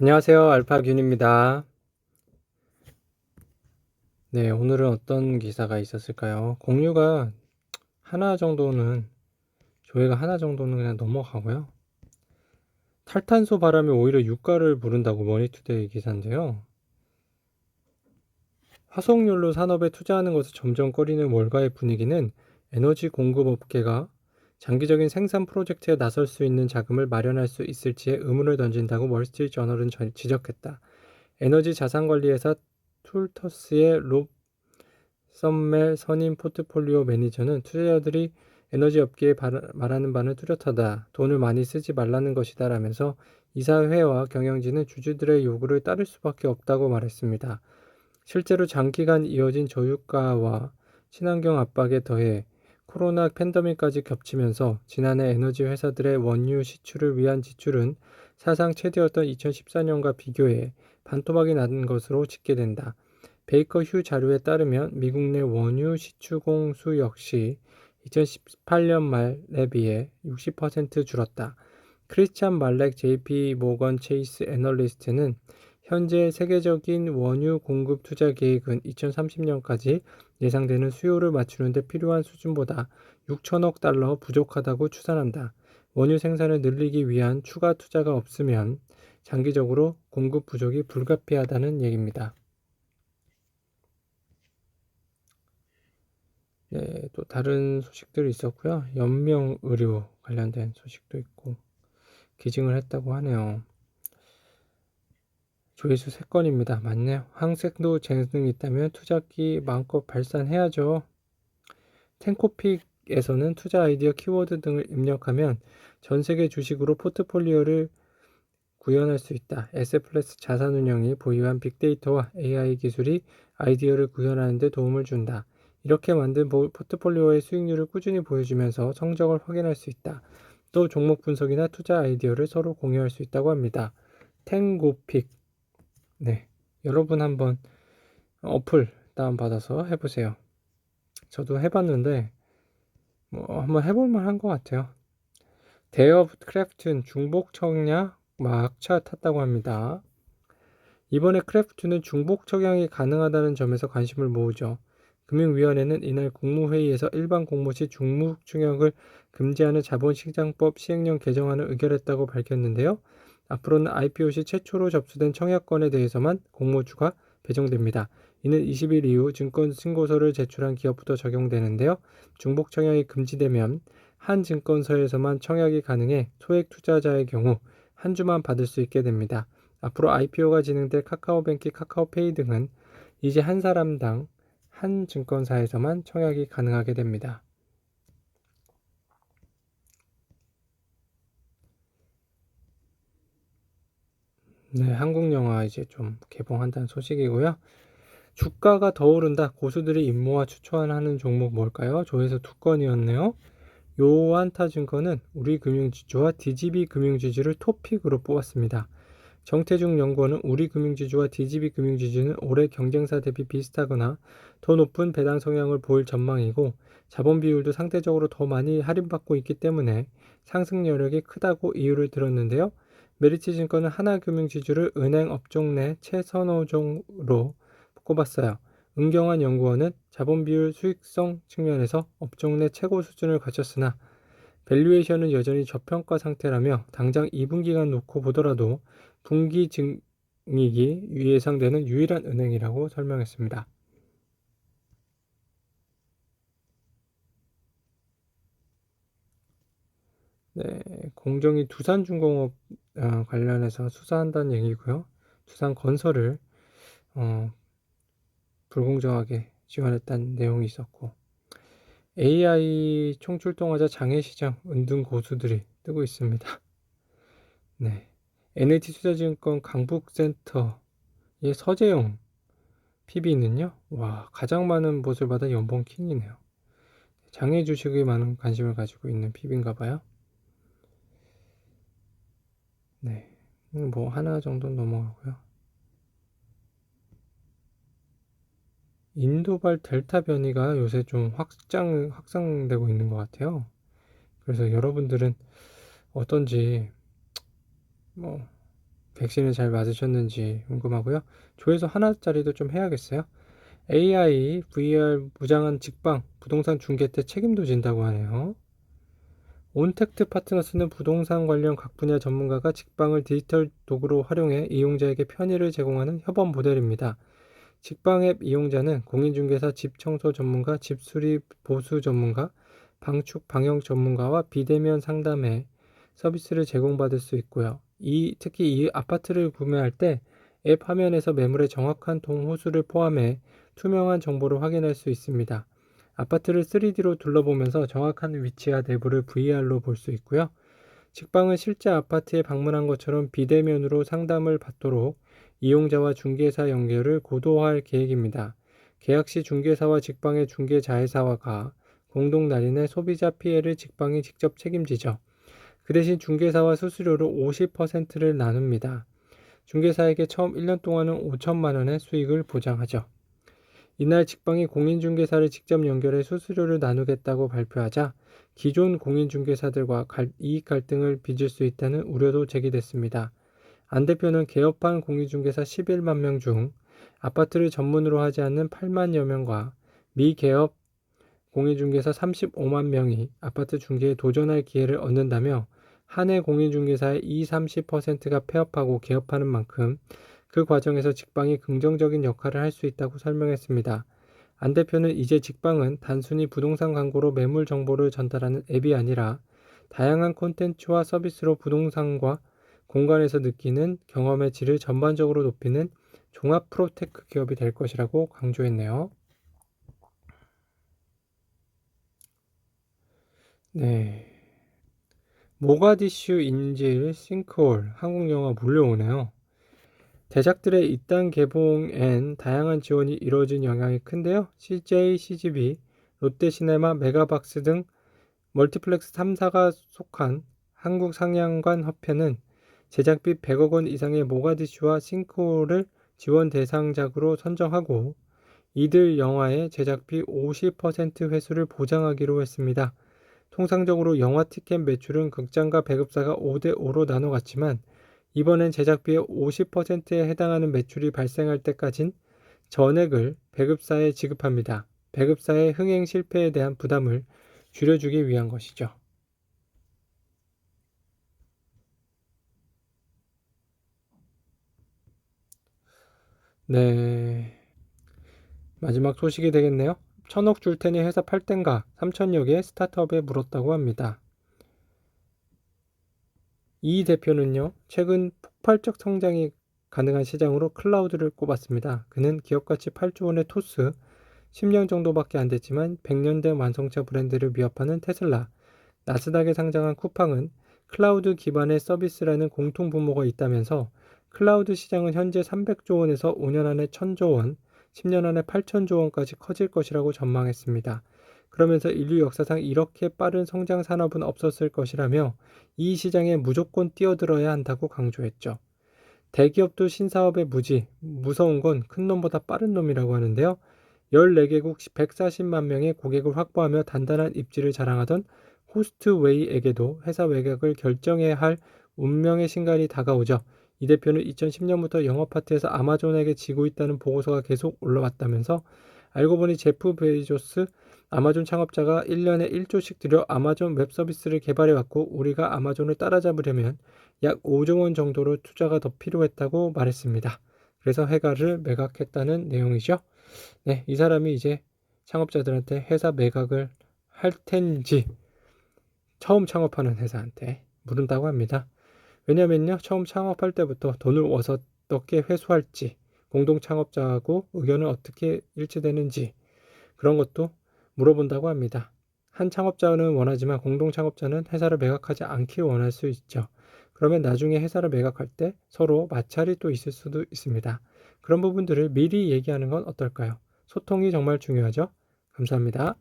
안녕하세요. 알파균입니다. 네, 오늘은 어떤 기사가 있었을까요? 공유가 하나 정도는, 조회가 하나 정도는 그냥 넘어가고요. 탈탄소 바람이 오히려 유가를 부른다고 머니투데이 기사인데요. 화석연료 산업에 투자하는 것을 점점 꺼리는 월가의 분위기는 에너지 공급 업계가 장기적인 생산 프로젝트에 나설 수 있는 자금을 마련할 수 있을지에 의문을 던진다고 월스트리트저널은 지적했다. 에너지 자산관리회사 툴터스의 롭 썸멜 선임 포트폴리오 매니저는 투자자들이 에너지 업계에 말하는 바는 뚜렷하다. 돈을 많이 쓰지 말라는 것이다 라면서 이사회와 경영진은 주주들의 요구를 따를 수밖에 없다고 말했습니다. 실제로 장기간 이어진 저유가와 친환경 압박에 더해 코로나 팬데믹까지 겹치면서 지난해 에너지 회사들의 원유 시출을 위한 지출은 사상 최대였던 2014년과 비교해 반토막이 난 것으로 집계된다. 베이커 휴 자료에 따르면 미국 내 원유 시추 수 역시 2018년 말에 비해 60% 줄었다. 크리스찬 말렉 JP 모건 체이스 애널리스트는 현재 세계적인 원유 공급 투자 계획은 2030년까지 예상되는 수요를 맞추는 데 필요한 수준보다 6천억 달러 부족하다고 추산한다. 원유 생산을 늘리기 위한 추가 투자가 없으면 장기적으로 공급 부족이 불가피하다는 얘기입니다. 네, 또 다른 소식들이 있었고요. 연명의료 관련된 소식도 있고 기증을 했다고 하네요. 조회수 3건입니다. 맞네요. 항색도 재능이 있다면 투자기 마음껏 발산해야죠. 텐코픽에서는 투자 아이디어 키워드 등을 입력하면 전 세계 주식으로 포트폴리오를 구현할 수 있다. 에셋플러스 자산운용이 보유한 빅데이터와 AI 기술이 아이디어를 구현하는 데 도움을 준다. 이렇게 만든 포트폴리오의 수익률을 꾸준히 보여주면서 성적을 확인할 수 있다. 또 종목 분석이나 투자 아이디어를 서로 공유할 수 있다고 합니다. 탱고픽. 네, 여러분 한번 어플 다운받아서 해보세요. 저도 해봤는데 한번 해볼 만한 것 같아요. 대여 크래프트는 중복 청약 막차 탔다고 합니다. 이번에 크래프트는 중복 청약이 가능하다는 점에서 관심을 모으죠. 금융위원회는 이날 국무회의에서 일반 공모 시 중복 청약을 금지하는 자본시장법 시행령 개정안을 의결했다고 밝혔는데요. 앞으로는 IPO 시 최초로 접수된 청약건에 대해서만 공모주가 배정됩니다. 이는 20일 이후 증권 신고서를 제출한 기업부터 적용되는데요. 중복 청약이 금지되면 한 증권사에서만 청약이 가능해 소액 투자자의 경우 한 주만 받을 수 있게 됩니다. 앞으로 IPO가 진행될 카카오뱅크, 카카오페이 등은 이제 한 사람당 한 증권사에서만 청약이 가능하게 됩니다. 네, 한국 영화 이제 좀 개봉한다는 소식이고요. 주가가 더 오른다. 고수들이 입모아 추천하는 종목 뭘까요? 조회수 2건이었네요. 요한타증권은 우리금융지주와 DGB 금융지주를 토픽으로 뽑았습니다. 정태중 연구원은 우리금융지주와 DGB 금융지주는 올해 경쟁사 대비 비슷하거나 더 높은 배당 성향을 보일 전망이고 자본 비율도 상대적으로 더 많이 할인받고 있기 때문에 상승 여력이 크다고 이유를 들었는데요. 메리츠증권은 하나금융지주를 은행 업종 내 최선호종으로 꼽았어요. 은경환 연구원은 자본 비율 수익성 측면에서 업종 내 최고 수준을 갖췄으나 밸류에이션은 여전히 저평가 상태라며 당장 2분기간 놓고 보더라도 분기 증이익이 예상되는 유일한 은행이라고 설명했습니다. 네, 공정위 두산중공업 관련해서 수사한다는 얘기고요. 두산건설을 어, 불공정하게 지원했다는 내용이 있었고 AI 총출동하자 장애시장 은둔 고수들이 뜨고 있습니다. 네, NH투자증권 강북센터의 서재영 PB는요, 와, 가장 많은 보수를 받은 연봉 킹이네요. 장애 주식에 많은 관심을 가지고 있는 PB인가 봐요. 네, 뭐 하나 정도 넘어가고요. 인도발 델타 변이가 요새 좀 확산되고 있는 것 같아요. 그래서 여러분들은 어떤지 뭐 백신을 잘 맞으셨는지 궁금하고요. 조회수 하나짜리도 좀 해야겠어요. AI, VR 무장한 직방, 부동산 중개 때 책임도 진다고 하네요. 온택트 파트너스는 부동산 관련 각 분야 전문가가 직방을 디지털 도구로 활용해 이용자에게 편의를 제공하는 협업 모델입니다. 직방 앱 이용자는 공인중개사, 집청소 전문가, 집수리 보수 전문가, 방축 방역 전문가와 비대면 상담에 서비스를 제공받을 수 있고요. 특히 이 아파트를 구매할 때 앱 화면에서 매물의 정확한 동호수를 포함해 투명한 정보를 확인할 수 있습니다. 아파트를 3D로 둘러보면서 정확한 위치와 내부를 VR로 볼 수 있고요. 직방은 실제 아파트에 방문한 것처럼 비대면으로 상담을 받도록 이용자와 중개사 연결을 고도화할 계획입니다. 계약 시 중개사와 직방의 중개자회사가 공동 날인해 소비자 피해를 직방이 직접 책임지죠. 그 대신 중개사와 수수료를 50%를 나눕니다. 중개사에게 처음 1년 동안은 5천만 원의 수익을 보장하죠. 이날 직방이 공인중개사를 직접 연결해 수수료를 나누겠다고 발표하자 기존 공인중개사들과 이익 갈등을 빚을 수 있다는 우려도 제기됐습니다. 안 대표는 개업한 공인중개사 11만 명 중 아파트를 전문으로 하지 않는 8만여 명과 미개업 공인중개사 35만 명이 아파트 중개에 도전할 기회를 얻는다며 한 해 공인중개사의 20-30%가 폐업하고 개업하는 만큼 그 과정에서 직방이 긍정적인 역할을 할 수 있다고 설명했습니다. 안 대표는 이제 직방은 단순히 부동산 광고로 매물 정보를 전달하는 앱이 아니라 다양한 콘텐츠와 서비스로 부동산과 공간에서 느끼는 경험의 질을 전반적으로 높이는 종합 프로테크 기업이 될 것이라고 강조했네요. 네. 모가디슈 인질 싱크홀 한국 영화 몰려오네요. 대작들의 이딴 개봉엔 다양한 지원이 이루어진 영향이 큰데요. CJ, CGV, 롯데시네마, 메가박스 등 멀티플렉스 3사가 속한 한국 상영관 협회는 제작비 100억 원 이상의 모가디슈와 싱크홀을 지원 대상작으로 선정하고 이들 영화의 제작비 50% 회수를 보장하기로 했습니다. 통상적으로 영화 티켓 매출은 극장과 배급사가 5대5로 나눠 갔지만 이번엔 제작비의 50%에 해당하는 매출이 발생할 때까진 전액을 배급사에 지급합니다. 배급사의 흥행 실패에 대한 부담을 줄여주기 위한 것이죠. 네, 마지막 소식이 되겠네요. 1,000억 줄 테니 회사 팔 땐가 3천여 개 스타트업에 물었다고 합니다. 이 대표는요, 최근 폭발적 성장이 가능한 시장으로 클라우드를 꼽았습니다. 그는 기업가치 8조 원의 토스, 10년 정도밖에 안 됐지만 100년 된 완성차 브랜드를 위협하는 테슬라, 나스닥에 상장한 쿠팡은 클라우드 기반의 서비스라는 공통 분모가 있다면서 클라우드 시장은 현재 300조 원에서 5년 안에 1,000조 원, 10년 안에 8,000조 원까지 커질 것이라고 전망했습니다. 그러면서 인류 역사상 이렇게 빠른 성장 산업은 없었을 것이라며 이 시장에 무조건 뛰어들어야 한다고 강조했죠. 대기업도 신사업의 무서운 건 큰 놈보다 빠른 놈이라고 하는데요. 14개국 140만 명의 고객을 확보하며 단단한 입지를 자랑하던 호스트웨이에게도 회사 매각을 결정해야 할 운명의 신간이 다가오죠. 이 대표는 2010년부터 영업파트에서 아마존에게 지고 있다는 보고서가 계속 올라왔다면서 알고 보니 제프 베이조스 아마존 창업자가 1년에 1조씩 들여 아마존 웹 서비스를 개발해왔고 우리가 아마존을 따라잡으려면 약 5조 원 정도로 투자가 더 필요했다고 말했습니다. 그래서 회사를 매각했다는 내용이죠. 네, 이 사람이 이제 창업자들한테 회사 매각을 할 텐지 처음 창업하는 회사한테 물은다고 합니다. 왜냐면요, 처음 창업할 때부터 돈을 어떻게 회수할지, 공동 창업자하고 의견은 어떻게 일치되는지 그런 것도 물어본다고 합니다. 한 창업자는 원하지만 공동 창업자는 회사를 매각하지 않길 원할 수 있죠. 그러면 나중에 회사를 매각할 때 서로 마찰이 또 있을 수도 있습니다. 그런 부분들을 미리 얘기하는 건 어떨까요? 소통이 정말 중요하죠. 감사합니다.